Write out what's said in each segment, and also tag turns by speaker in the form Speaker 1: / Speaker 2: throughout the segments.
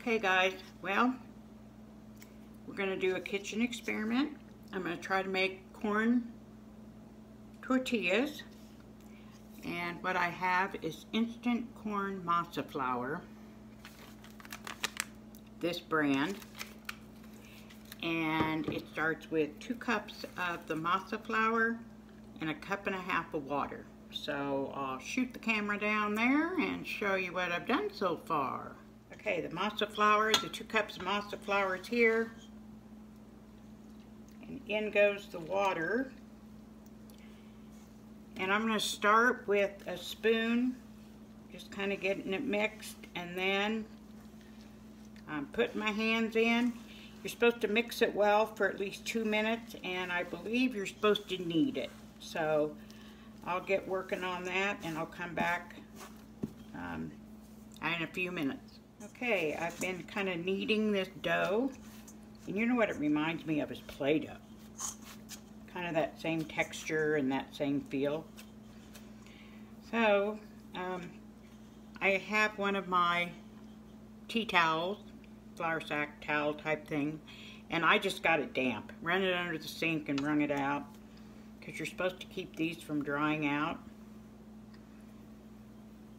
Speaker 1: Okay guys, well, we're going to do a kitchen experiment. I'm going to try to make corn tortillas, and what I have is instant corn masa flour, this brand, and it starts with 2 cups of the masa flour and 1.5 cups of water. So I'll shoot the camera down there and show you what I've done so far. Okay, the masa flour, the 2 cups of masa flour is here. And in goes the water. And I'm going to start with a spoon, just kind of getting it mixed, and then I'm putting my hands in. You're supposed to mix it well for at least 2 minutes, and I believe you're supposed to knead it. So I'll get working on that, and I'll come back in a few minutes. Okay, I've been kind of kneading this dough, and you know what it reminds me of is Play-Doh. Kind of that same texture and that same feel. So, I have one of my tea towels, flour sack towel type thing, and I just got it damp. Ran it under the sink and wrung it out, because you're supposed to keep these from drying out.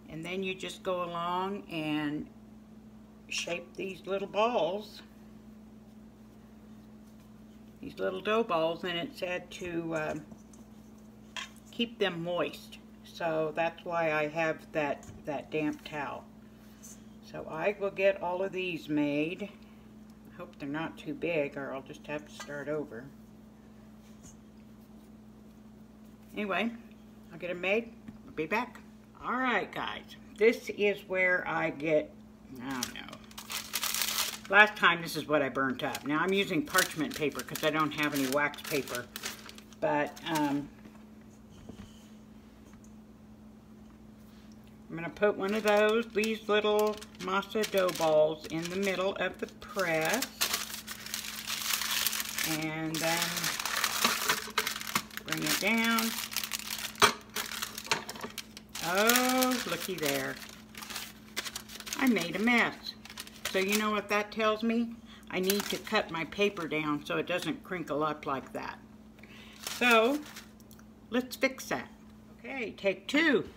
Speaker 1: And then you just go along and shape these little balls, these little dough balls, and it said to keep them moist. So that's why I have that damp towel. So I will get all of these made. I hope they're not too big, or I'll just have to start over. Anyway, I'll get them made. I'll be back. Alright guys, this is where I get, I don't know. Last time this is what I burnt up. Now I'm using parchment paper because I don't have any wax paper. But I'm going to put one of these little masa dough balls in the middle of the press. And then bring it down. Oh, looky there. I made a mess. So you know what that tells me? I need to cut my paper down so it doesn't crinkle up like that. So, let's fix that. Okay, take 2.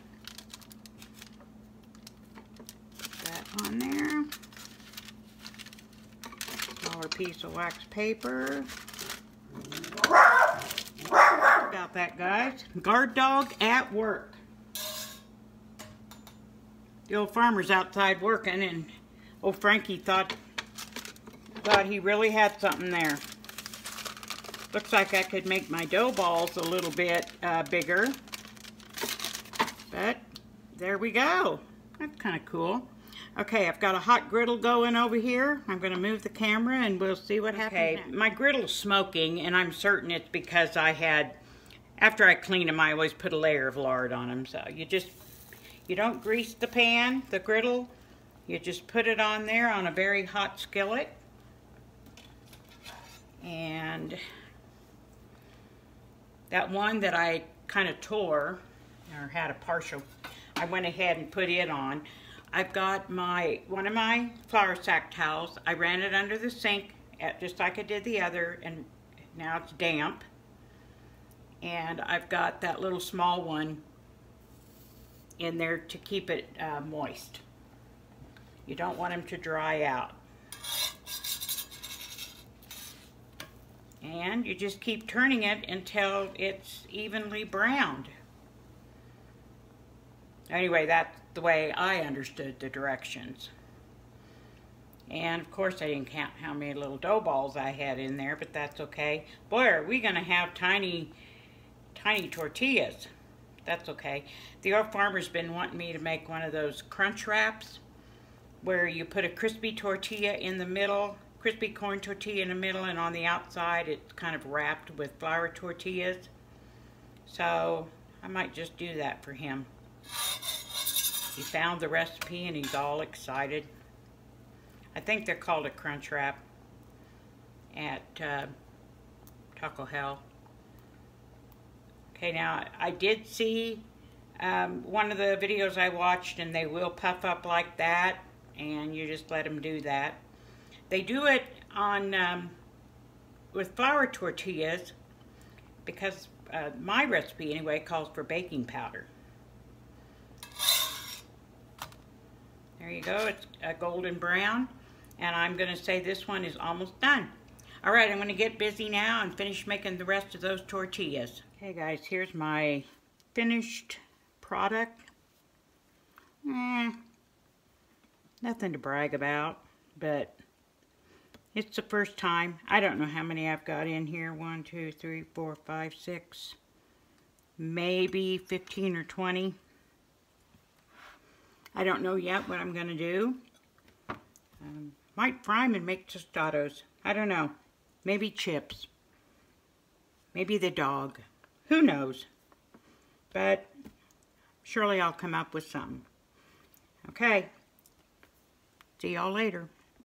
Speaker 1: Put that on there. Smaller piece of wax paper. About that, guys. Guard dog at work. The old farmer's outside working, and old Frankie thought he really had something there. Looks like I could make my dough balls a little bit bigger. But there we go. That's kind of cool. Okay, I've got a hot griddle going over here. I'm going to move the camera and we'll see what happens. Okay, my griddle's smoking, and I'm certain it's because after I clean them, I always put a layer of lard on them. So you don't grease the pan, the griddle. You just put it on there on a very hot skillet. And that one that I kind of tore, or had a partial, I went ahead and put it on. I've got one of my flour sack towels. I ran it under the sink, just like I did the other, and now it's damp. And I've got that little small one in there to keep it moist. You don't want them to dry out. And you just keep turning it until it's evenly browned. Anyway, that's the way I understood the directions. And of course I didn't count how many little dough balls I had in there, but that's okay. Boy, are we gonna have tiny tortillas. That's okay. The old farmer's been wanting me to make one of those crunch wraps, where you put a crispy tortilla in the middle, crispy corn tortilla in the middle, and on the outside it's kind of wrapped with flour tortillas. So I might just do that for him. He found the recipe and he's all excited. I think they're called a crunch wrap at Taco Hell. Okay, now I did see one of the videos I watched, and they will puff up like that, and you just let them do that. They do it on with flour tortillas because my recipe anyway calls for baking powder. There you go, it's a golden brown, and I'm going to say this one is almost done. All right, I'm going to get busy now and finish making the rest of those tortillas. Okay guys, here's my finished product. Nothing to brag about, but it's the first time. I don't know how many I've got in here. 1, 2, 3, 4, 5, 6, maybe 15 or 20. I don't know yet what I'm going to do. Might fry them and make tostados. I don't know. Maybe chips. Maybe the dog. Who knows? But surely I'll come up with something. Okay. See y'all later.